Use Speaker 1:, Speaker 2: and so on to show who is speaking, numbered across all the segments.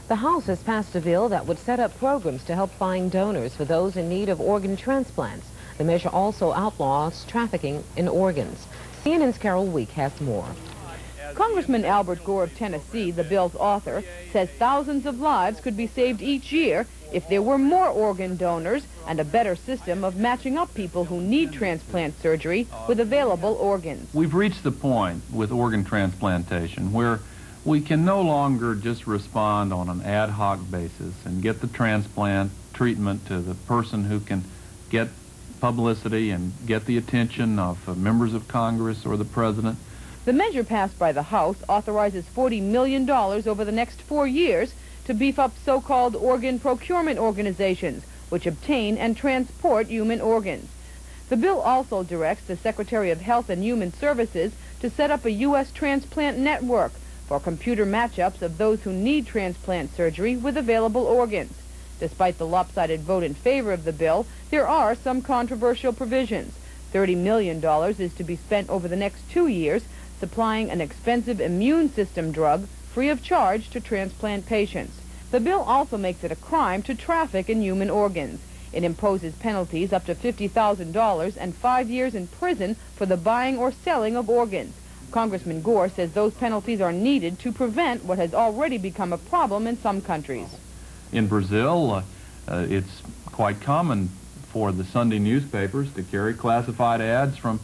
Speaker 1: The House has passed a bill that would set up programs to help find donors for those in need of organ transplants. The measure also outlaws trafficking in organs. CNN's Carol Week has more.
Speaker 2: Congressman Albert Gore of Tennessee, the bill's author, says thousands of lives could be saved each year if there were more organ donors and a better system of matching up people who need transplant surgery with available organs.
Speaker 3: We've reached the point with organ transplantation where we can no longer just respond on an ad hoc basis and get the transplant treatment to the person who can get publicity and get the attention of members of Congress or the President.
Speaker 2: The measure passed by the House authorizes $40 million over the next 4 years to beef up so-called organ procurement organizations, which obtain and transport human organs. The bill also directs the Secretary of Health and Human Services to set up a U.S. transplant network for computer matchups of those who need transplant surgery with available organs. Despite the lopsided vote in favor of the bill, there are some controversial provisions. $30 million is to be spent over the next 2 years supplying an expensive immune system drug free of charge to transplant patients. The bill also makes it a crime to traffic in human organs. It imposes penalties up to $50,000 and 5 years in prison for the buying or selling of organs. Congressman Gore says those penalties are needed to prevent what has already become a problem in some countries.
Speaker 3: In Brazil, it's quite common for the Sunday newspapers to carry classified ads from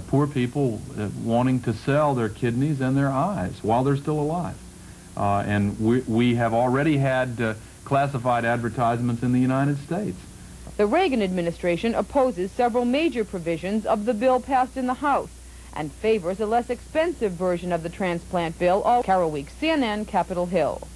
Speaker 3: poor people wanting to sell their kidneys and their eyes while they're still alive. And we have already had classified advertisements in the United States.
Speaker 2: The Reagan administration opposes several major provisions of the bill passed in the House and favors a less expensive version of the transplant bill. Carol Week, CNN, Capitol Hill.